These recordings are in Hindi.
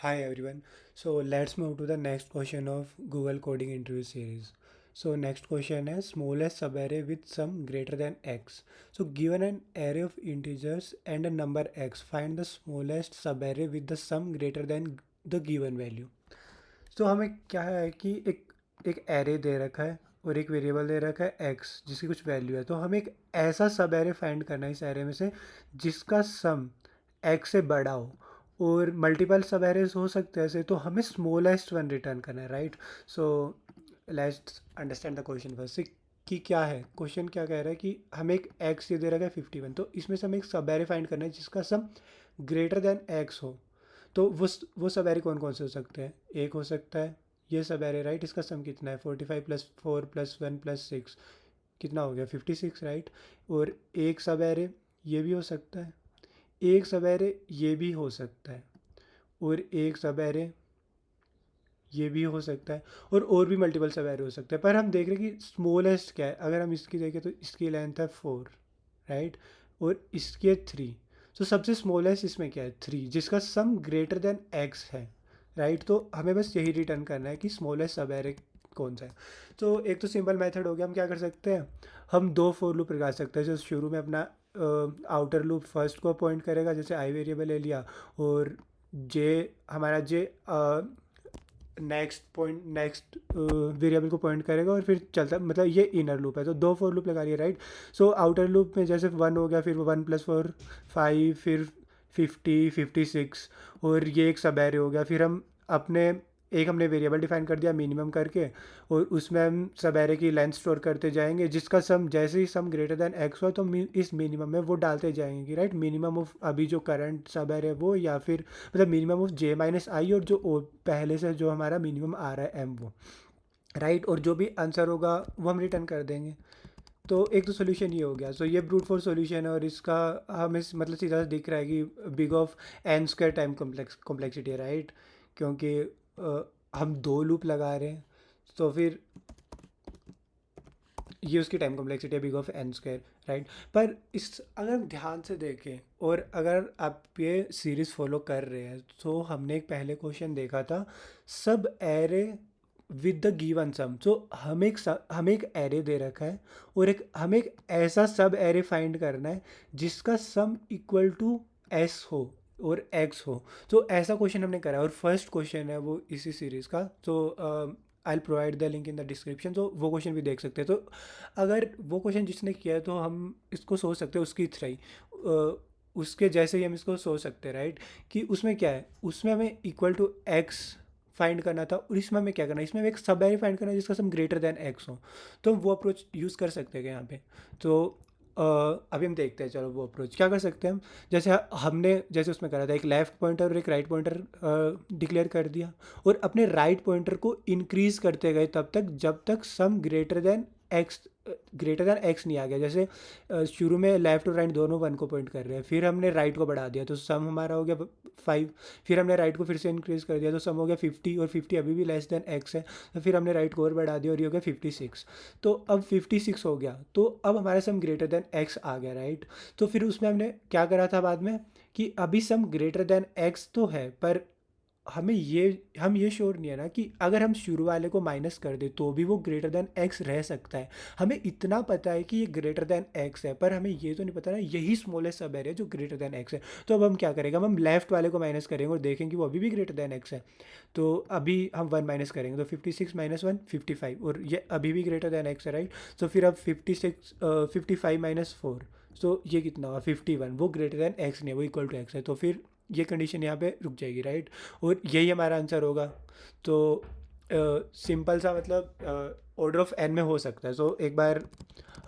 Hi everyone. So let's move to the next question of Google coding interview series. So next question is smallest subarray with sum greater than x. So given an array of integers and a number x, find the smallest subarray with the sum greater than the given value. तो हमें क्या है कि एक एरे दे रखा है और एक वेरिएबल दे रखा है एक्स जिसकी कुछ वैल्यू है, तो हमें एक ऐसा सब एरे फाइंड करना है इस एरे में से जिसका सम एक्स से बड़ा हो। और मल्टीपल सब एरेज हो सकते हैं ऐसे, तो हमें स्मॉलेस्ट वन रिटर्न करना है, right. So let's understand the question first कि क्या है क्वेश्चन, क्या कह रहा है कि हमें एक एक्स ये दे रखा है 51, तो इसमें से हमें एक सब एरे फाइंड करना है जिसका सम ग्रेटर देन एक्स हो। तो वो सब एरे कौन कौन से हो सकते हैं, एक हो सकता है ये सब एरे, राइट। इसका सम कितना है 45 प्लस 4 प्लस 1 प्लस 6, कितना हो गया 56, राइट। और एक सब एरे ये भी हो सकता है, एक सब एरे ये भी हो सकता है, और एक सब एरे ये भी हो सकता है, और भी मल्टीपल सब एरे हो सकते हैं। पर हम देख रहे हैं कि स्मॉलेस्ट क्या है। अगर हम इसकी देखें तो इसकी लेंथ है 4, राइट, और इसकी है 3। तो सबसे स्मॉलेस्ट इसमें क्या है 3, जिसका सम ग्रेटर देन एक्स है, राइट। तो हमें बस यही रिटर्न करना है कि स्मॉलेस्ट सब एरे कौन सा है। तो एक तो सिंपल मेथड हो गया, हम क्या कर सकते हैं, हम दो फोर लूप लगा सकते हैं। जो शुरू में अपना आउटर लूप फर्स्ट को पॉइंट करेगा, जैसे आई वेरिएबल ले लिया, और जे हमारा जे नेक्स्ट वेरिएबल को पॉइंट करेगा और फिर चलता, मतलब ये इनर लूप है। तो दो फोर लूप लगा लिए, राइट। सो आउटर लूप में जैसे 1 हो गया, फिर 1 + 4 5, फिर 56, और ये एक सब एरे हो गया। फिर हम अपने एक हमने वेरिएबल डिफाइन कर दिया मिनिमम करके, और उसमें हम सब एरे की लेंथ स्टोर करते जाएंगे, जिसका सम जैसे ही सम ग्रेटर देन एक्स हो तो इस मिनिमम में वो डालते जाएंगे, राइट। मिनिमम ऑफ अभी जो करंट सब एरे है वो, या फिर मतलब मिनिमम ऑफ J - I, और जो पहले से जो हमारा मिनिमम आ रहा है M वो, राइट। और जो भी आंसर होगा वो हम रिटर्न कर देंगे। तो एक तो सोल्यूशन ये हो गया। सो ये ब्रूट फोर्स सोल्यूशन है, और इसका हमें मतलब सीधा दिख रहा है कि big of n² time complexity है, राइट। क्योंकि हम दो लूप लगा रहे हैं, तो फिर ये उसकी टाइम कॉम्प्लेक्सिटी है बिग ऑफ n², राइट। पर इस अगर हम ध्यान से देखें और अगर आप ये सीरीज़ फॉलो कर रहे हैं, तो हमने एक पहले क्वेश्चन देखा था subarray with the given sum. तो हमें एक एरे दे रखा है, और हमें एक ऐसा सब एरे फाइंड करना है जिसका सम इक्वल टू एस हो और एक्स हो। तो ऐसा क्वेश्चन हमने करा है, और फर्स्ट क्वेश्चन है वो इसी सीरीज़ का। तो I provide the link in the description, तो वो क्वेश्चन भी देख सकते हैं। तो अगर वो क्वेश्चन जिसने किया है, तो हम इसको सोच सकते हैं उसकी थ्री उसके जैसे ही हम इसको सोच सकते हैं, राइट। कि उसमें क्या है, उसमें हमें इक्वल टू एक्स फाइंड करना था, और इसमें हमें क्या करना है, इसमें हमें एक सब एरे फाइंड करना है जिसका सम ग्रेटर देन एक्स हो। तो हम वो अप्रोच यूज़ कर सकते हैं क्या यहाँ पे। तो अभी हम देखते हैं, चलो वो अप्रोच क्या कर सकते हैं हम। जैसे हमने जैसे उसमें करा था, एक लेफ़्ट पॉइंटर और एक राइट पॉइंटर डिक्लेयर कर दिया, और अपने राइट पॉइंटर को इंक्रीज़ करते गए तब तक जब तक सम ग्रेटर देन एक्स नहीं आ गया। जैसे शुरू में लेफ्ट और राइट दोनों 1 को पॉइंट कर रहे हैं, फिर हमने राइट को बढ़ा दिया तो सम हमारा हो गया 5। फिर हमने राइट को फिर से इंक्रीज़ कर दिया तो सम हो गया 50, और 50 अभी भी लेस देन एक्स है। तो फिर हमने राइट को और बढ़ा दिया और ये हो गया 56। तो अब 56 हो गया, तो अब हमारा सम ग्रेटर देन एक्स आ गया, राइट। तो फिर उसमें हमने क्या करा था बाद में, कि अभी सम ग्रेटर देन एक्स तो है, पर हम ये श्योर नहीं है ना कि अगर हम शुरू वाले को माइनस कर दे तो भी वो ग्रेटर देन एक्स रह सकता है। हमें इतना पता है कि ये ग्रेटर देन एक्स है, पर हमें ये तो नहीं पता ना यही स्मॉलेस्ट सब एरिया जो ग्रेटर देन एक्स है। तो अब हम क्या करेंगे, हम लेफ्ट वाले को माइनस करेंगे और देखेंगे वो अभी भी ग्रेटर देन एक्स है। तो अभी हम 1 माइनस करेंगे तो 56 - 1 55, और ये अभी भी ग्रेटर देन एक्स है, राइट। तो फिर अब 55 - 4, तो ये कितना हुआ 51, वो ग्रेटर देन एक्स नहीं है, वो इक्वल टू एक्स है। तो फिर ये कंडीशन यहाँ पे रुक जाएगी, राइट। और यही हमारा आंसर होगा। तो सिंपल सा मतलब ऑर्डर ऑफ एन में हो सकता है। सो एक बार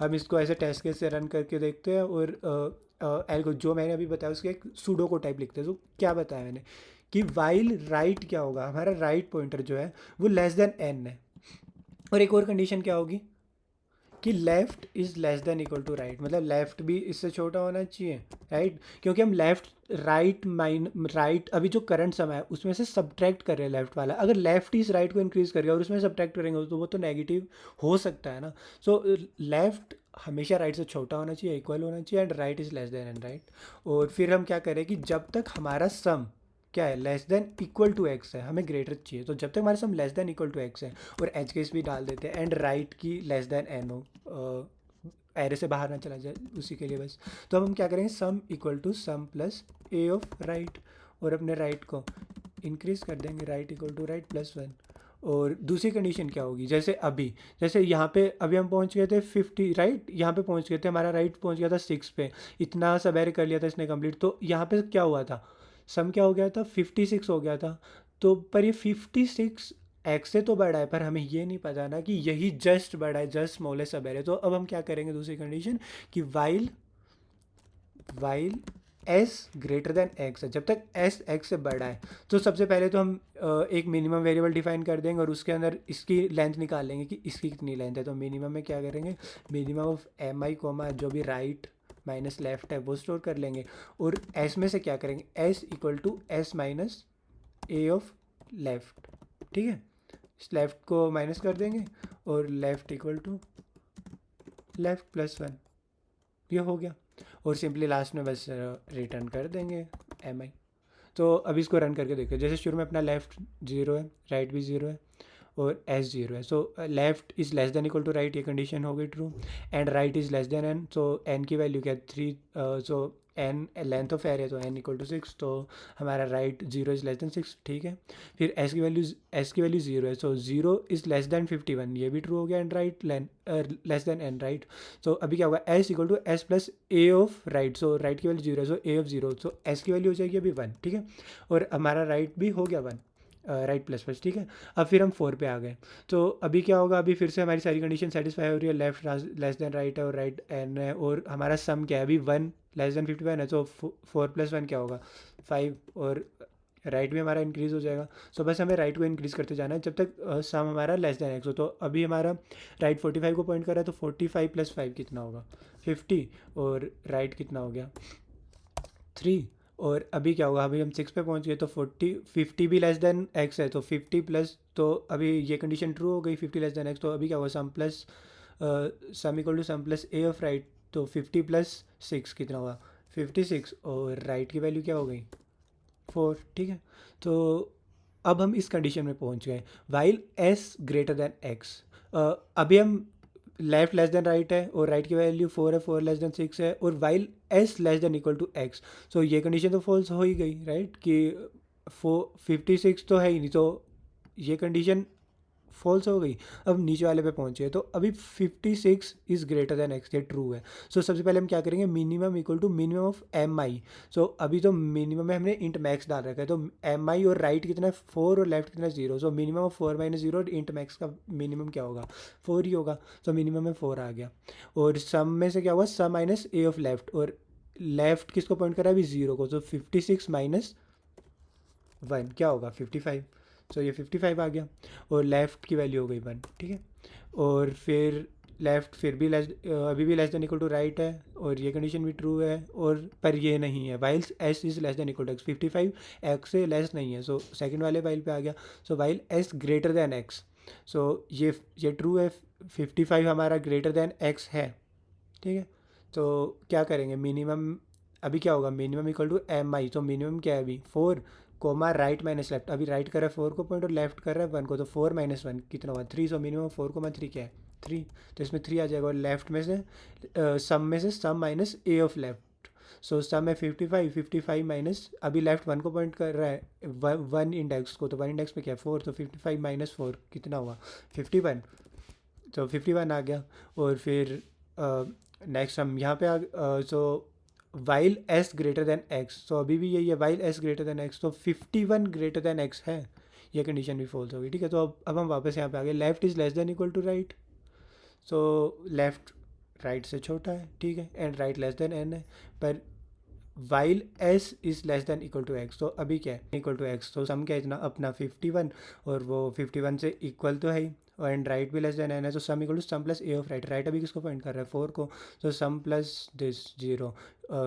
हम इसको ऐसे टेस्ट केस से रन करके देखते हैं, और एल्गो जो मैंने अभी बताया उसके एक सूडो को टाइप लिखते हैं। तो क्या बताया मैंने कि वाइल राइट क्या होगा, हमारा राइट पॉइंटर जो है वो लेस देन एन है। और एक और कंडीशन क्या होगी कि left is less than equal to right, मतलब लेफ़्ट भी इससे छोटा होना चाहिए, राइट। क्योंकि हम राइट अभी जो करंट समय है उसमें से सब्ट्रैक्ट कर रहे हैं लेफ्ट वाला। अगर लेफ्ट इस राइट को इंक्रीज़ करेगा और उसमें सब्ट्रैक्ट करेंगे तो वो तो नेगेटिव हो सकता है ना। सो लेफ्ट हमेशा राइट से छोटा होना चाहिए, इक्वल होना चाहिए, and right is less then and right. और फिर हम क्या करें कि जब तक हमारा सम क्या है, less than equal to X है, हमें ग्रेटर चाहिए। तो जब तक हमारे sum less than equal to X है, और एज केस भी डाल देते हैं, एंड राइट की लेस देन एन हो, एरे से बाहर ना चला जाए उसी के लिए बस। तो अब हम क्या करेंगे, sum equal to sum plus A of right, और अपने राइट को इंक्रीज कर देंगे, right equal to right plus one. और दूसरी कंडीशन क्या होगी, जैसे अभी, जैसे यहाँ पे अभी हम पहुँच गए थे 50, राइट, यहाँ पे पहुँच गए थे, हमारा राइट पहुँच गया था 6 पे, इतना सब एरे कर लिया था इसने कंप्लीट। तो यहाँ पे क्या हुआ था, सम क्या हो गया था, 56 हो गया था। तो पर ये 56 एक्स से तो बड़ा है, पर हमें ये नहीं पता ना कि यही जस्ट बड़ा है, जस्ट स्मॉलेस्ट सब एरे। तो अब हम क्या करेंगे, दूसरी कंडीशन कि while S greater than x है, जब तक एस एक्स से बड़ा है। तो सबसे पहले तो हम एक मिनिमम वेरिएबल डिफाइन कर देंगे, और उसके अंदर इसकी लेंथ निकाल लेंगे कि इसकी कितनी लेंथ है। तो मिनिमम में क्या करेंगे, minimum of M I comma जो भी राइट माइनस लेफ्ट है वो स्टोर कर लेंगे, और एस में से क्या करेंगे, S equal to S minus A of left, ठीक है। इस लेफ्ट को माइनस कर देंगे, और left equal to left plus one, ये हो गया। और सिंपली लास्ट में बस रिटर्न कर देंगे एम आई। तो अब इसको रन करके देखो, जैसे शुरू में अपना लेफ्ट जीरो है, राइट भी जीरो है, और एस जीरो है। So left is less than equal to right, ये कंडीशन हो गई true, and right is less than N. So N की वैल्यू क्या है, 3। So N length of area, तो एन इक्वल टू 6, तो हमारा right zero is less than 6, ठीक है। फिर एस की वैल्यू जीरो है, so zero is less than 51, ये भी ट्रू हो गया, and right less than N, right. So अभी क्या होगा, S equal to S plus A of right, so right की वैल्यू जीरो है, so A of zero, so S की वैल्यू हो जाएगी अभी 1, ठीक है। और हमारा राइट भी हो गया 1, राइट प्लस प्लस, ठीक है। अब फिर हम 4 पे आ गए। तो अभी क्या होगा, अभी फिर से हमारी सारी कंडीशन सेटिस्फाई हो रही है, लेफ्ट लेस देन राइट है, और राइट एन है, और हमारा सम क्या है अभी 1 लेस देन 51 है। तो 4 प्लस 1 क्या होगा, 5, और राइट भी हमारा इंक्रीज़ हो जाएगा। सो बस हमें राइट को इंक्रीज़ करते जाना है जब तक सम हमारा लेस देन एक्स हो। तो अभी हमारा राइट 45 को पॉइंट कर रहा है, तो 45 प्लस 5 कितना होगा, 50, और राइट कितना हो गया 3। और अभी क्या होगा, अभी हम 6 पे पहुंच गए, तो 50 भी लेस देन एक्स है, तो 50 प्लस, तो अभी ये कंडीशन ट्रू हो गई, 50 लेस देन एक्स। तो अभी क्या होगा, sum plus sum equal to sum plus A of right, तो 50 प्लस 6 कितना होगा, 56, और राइट की वैल्यू क्या हो गई 4, ठीक है। तो अब हम इस कंडीशन में पहुंच गए, while S greater than x. अभी हम लेफ्ट लेस देन राइट है, और राइट की वैल्यू 4 है, 4 लेस देन 6 है, और while S less than equal to X. So ये कंडीशन तो फॉल्स हो ही गई, राइट, कि 56 तो है ही नहीं, तो ये कंडीशन फॉल्स हो गई। अब नीचे वाले पे पहुंचे, तो अभी 56 इज़ ग्रेटर देन एक्स, ये ट्रू है। सो सबसे पहले हम क्या करेंगे, minimum equal to minimum of M I. So अभी तो मिनिमम में हमने इंट मैक्स डाल रखा है, तो एम आई और राइट कितना है 4, और लेफ्ट कितना है 0। सो मिनिमम ऑफ 4 माइनस 0, और इंट मैक्स का मिनिमम क्या होगा 4 ही होगा। सो मिनिमम में 4 आ गया, और सम में से क्या हुआ, सम माइनस ए ऑफ लेफ्ट, और लेफ्ट किसको पॉइंट करा है अभी 0 को, तो 56 माइनस 1 क्या होगा 55। सो ये 55 आ गया, और लेफ़्ट की वैल्यू हो गई 1, ठीक है। और फिर लेफ़्ट फिर भी अभी भी less than equal to right है, और ये कंडीशन भी ट्रू है, और पर ये नहीं है, while S is less than equal to X, 55 X से लेस नहीं है। सो सेकंड वाले वाइल पे आ गया, so while S greater than X. So ये ट्रू है, 55 हमारा ग्रेटर देन एक्स है, ठीक है। तो क्या करेंगे, मिनिमम अभी क्या होगा, मिनिमम इक्वल टू एम आई। तो मिनिमम क्या है अभी 4, कोमा राइट माइनस लेफ्ट, अभी राइट कर रहा है 4 को पॉइंट, और लेफ्ट कर रहा है 1 को, तो 4 माइनस 1 कितना हुआ 3। सो मिनिमम 4 कोमा 3 क्या है 3, तो इसमें 3 आ जाएगा, और लेफ्ट में से सम में से सम माइनस ए ऑफ लेफ्ट। सो सम है 55 माइनस, अभी लेफ्ट 1 को पॉइंट कर रहा है 1 इंडेक्स को, तो 1 इंडेक्स पे क्या है 4, तो 55 माइनस 4 कितना हुआ 51, तो 51 आ गया। और फिर नेक्स्ट हम यहाँ पे सो while S greater than x, तो अभी भी यही है, while S greater than x, तो 51 ग्रेटर देन एक्स है, ये कंडीशन भी फॉल्स होगी, ठीक है। तो अब हम वापस यहाँ पे आ गए, left is less than equal to right, so left right से छोटा है, ठीक है, and right less than N है, पर while S is less than equal to X, तो अभी क्या है इक्वल टू एक्स, तो सम क्या है इतना अपना 51, और वो 51 से इक्वल तो है ही, और एंड राइट भी लेस देन एन है, तो sum equal to sum plus A of right, right अभी किसको पॉइंट कर रहा है 4 को, तो सम प्लस दिस 0,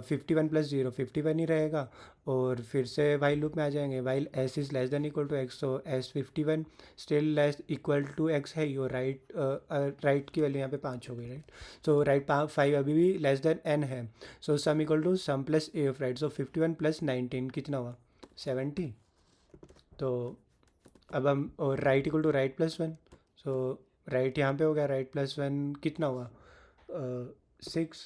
51 प्लस 0 51 ही रहेगा। और फिर से वाइल लूप में आ जाएंगे, while S is less than equal to X, तो S 51 still less equal to X है ही, और राइट की वैल्यू यहाँ पे 5 हो गई, राइट। सो राइट 5 अभी भी लेस देन एन है, so sum equal to sum plus A of right, so 51 plus 19 कितना हुआ 70। तो अब हम और right equal to right plus one, so right यहाँ पे हो गया, राइट प्लस वन कितना हुआ 6,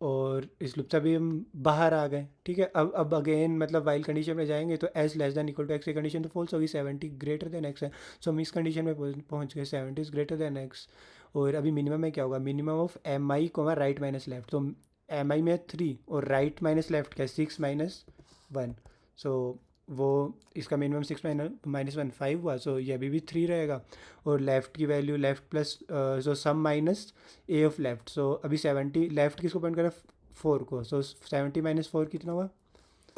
और इस लूप से भी हम बाहर आ गए। ठीक है, अब अगेन मतलब वाइल कंडीशन में जाएंगे तो S less than equal to X की कंडीशन तो फॉल्स होगी, 70 ग्रेटर देन एक्स है। सो हम इस कंडीशन में पहुंच गए, 70 इज ग्रेटर देन एक्स। और अभी मिनिमम में क्या होगा, minimum of M I comma right minus left, तो एम आई में 3 और राइट माइनस लेफ्ट क्या है 6 माइनस 1। सो वो इसका मिनिमम 6 माइनस 1 5 हुआ, सो ये अभी भी 3 रहेगा। और लेफ़्ट की value left plus so sum minus A of left, so अभी 70 लेफ़्ट किसको पॉइंट करें 4 को, सो 70 माइनस 4 कितना हुआ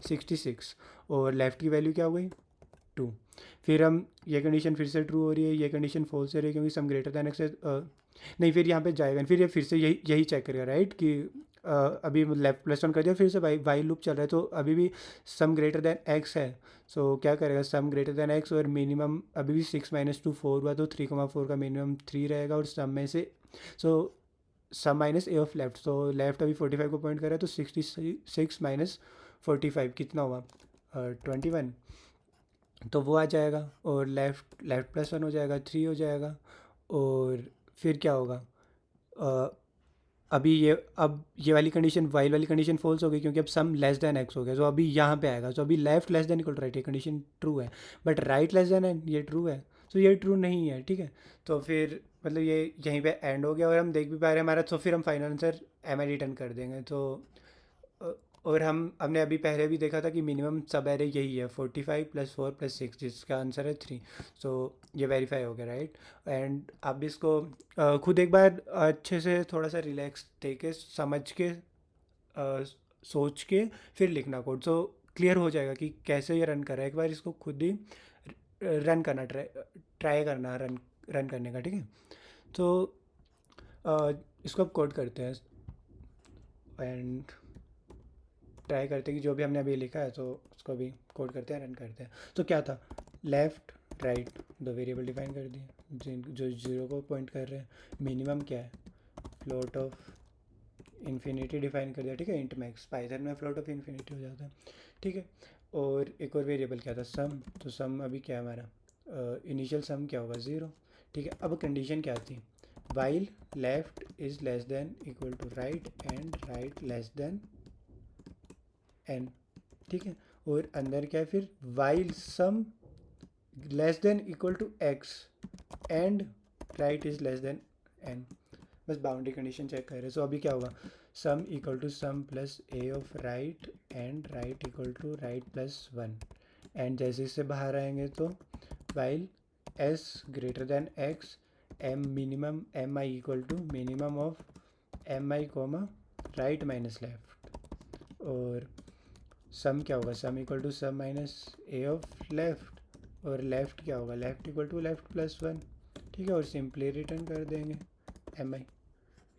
66। और लेफ़्ट की वैल्यू क्या हो गई 2। फिर हम ये कंडीशन फिर से ट्रू हो रही है, ये कंडीशन फॉल्स हो रही है क्योंकि सम ग्रेटर दैन एक्स नहीं, फिर यहाँ पे जाएगा, फिर ये फिर से यही यही चेक करेगा राइट कि अभी लेफ्ट प्लस वन कर दिया, फिर से वाई लूप चल रहा है तो अभी भी सम ग्रेटर दैन एक्स है। सो क्या करेगा, सम ग्रेटर दैन एक्स और मिनिमम अभी भी 6 माइनस 2 4 हुआ, तो 3,4 का मिनिमम 3 रहेगा, और सम में से सो sum minus A of left, तो लेफ्ट अभी 45 को पॉइंट कर रहा है, तो 66 माइनस 45 कितना हुआ 21, तो वो आ जाएगा। और लेफ्ट लेफ्ट प्लस वन हो जाएगा 3 हो जाएगा। और फिर क्या होगा अभी ये अब ये वाली कंडीशन वाइल वाली कंडीशन फॉल्स हो गई क्योंकि अब सम लेस देन एक्स हो गया, तो अभी यहाँ पे आएगा, तो अभी left less than equal to right ये कंडीशन ट्रू है, but right less than N ये ट्रू है, तो ये ट्रू नहीं है। ठीक है, तो फिर मतलब ये यहीं पे एंड हो गया और हम देख भी पा रहे हैं हमारा, तो फिर हम फाइनल आंसर एम आई रिटर्न कर देंगे। तो अ, और हमने अभी पहले भी देखा था कि मिनिमम सब एरे यही है 45 प्लस 4 प्लस 6, जिसका आंसर है 3। सो ये वेरीफाई हो गया राइट। एंड आप भी इसको खुद एक बार अच्छे से थोड़ा सा रिलैक्स के समझ के सोच के फिर लिखना कोड, सो क्लियर हो जाएगा कि कैसे ये रन कर रहा है। एक बार इसको खुद ही रन करना ट्राई करना रन रन करने का। ठीक है, तो इसको अब कोड करते हैं एंड ट्राई करते हैं कि जो भी हमने अभी लिखा है तो उसको भी कोड करते हैं, रन करते हैं। तो क्या था, लेफ़्ट राइट दो वेरिएबल डिफाइन कर दिए जिन जो जीरो को पॉइंट कर रहे हैं। मिनिमम क्या है, फ्लोट ऑफ इन्फिनिटी डिफाइन कर दिया। ठीक है, इंट मैक्स पाइथन में फ्लोट ऑफ इन्फिनिटी हो जाता है। ठीक है, और एक और वेरिएबल क्या था सम, तो सम अभी क्या है हमारा इनिशियल सम क्या होगा 0। ठीक है, अब कंडीशन क्या थी, while left is less than equal to right and right less than N. ठीक है, और अंदर क्या है फिर while sum less than equal to X and right is less than N. बस बाउंड्री कंडीशन चेक कर रहे हैं। सो अभी क्या होगा, sum equal to sum plus A of right and right equal to right plus one. And जैसे इससे बाहर आएंगे तो while S greater than X M minimum M I equal to minimum of M I comma right minus left. और सम क्या होगा, sum equal to sum minus A of left, और लेफ्ट क्या होगा, left equal to left plus one. ठीक है, और सिंपली रिटर्न कर देंगे एम आई,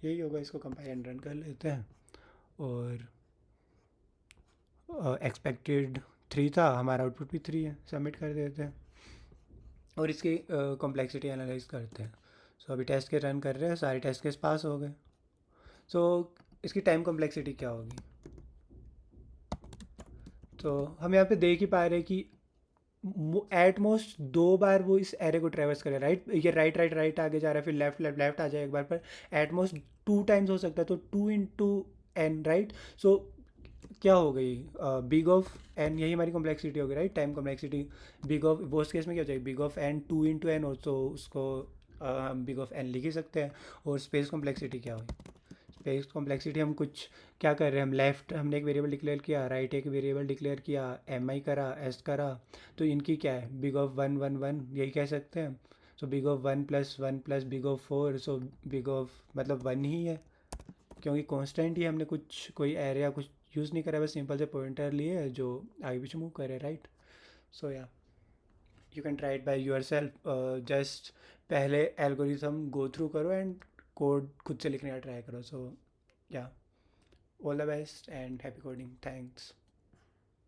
यही होगा। इसको कंपाइल एंड रन कर लेते हैं, और एक्सपेक्टेड 3 था, हमारा आउटपुट भी 3 है, सबमिट कर देते हैं और इसकी कॉम्प्लेक्सिटी एनालाइज करते हैं। सो अभी टेस्ट के रन कर रहे हैं, सारे टेस्ट केस पास हो गए। सो इसकी टाइम कॉम्प्लेक्सिटी क्या होगी, तो हम यहाँ पे देख ही पा रहे हैं कि एट मोस्ट 2 बार वो इस एरे को ट्रेवर्स करे, राइट ये राइट राइट राइट आगे जा रहा है, फिर लेफ्ट लेफ्ट लेफ्ट आ जाए एक बार, पर एट मोस्ट 2 टाइम्स हो सकता है, तो 2 इंटू एन राइट। सो क्या हो गई बिग ऑफ एन, यही हमारी कॉम्प्लेक्सिटी होगी right, time complexity. Big of worst case में क्या हो जाएगी, big of N 2 into N हो, तो उसको हम बिग ऑफ एन लिख ही सकते हैं। और स्पेस कॉम्प्लेक्सिटी क्या होगी, स्पेस कॉम्प्लेक्सिटी हम कुछ क्या कर रहे हैं, हम लेफ्ट हमने एक वेरिएबल डिक्लेयर किया, राइट एक वेरिएबल डिक्लेयर किया, एम आई करा एस करा, तो इनकी क्या है big of one one one यही कह सकते हैं। So big of one plus big of four, so big of मतलब वन ही है क्योंकि कांस्टेंट ही हमने कुछ कोई एरिया कुछ यूज़ नहीं करा, बस सिंपल से पॉइंटर लिए जो आगे पीछे मूव करे राइट। सो या you can try it by your self, just पहले एल्गोरिथम गो थ्रू करो एंड कोड खुद से लिखने का ट्राई करो। सो या, all the best and happy coding. Thanks.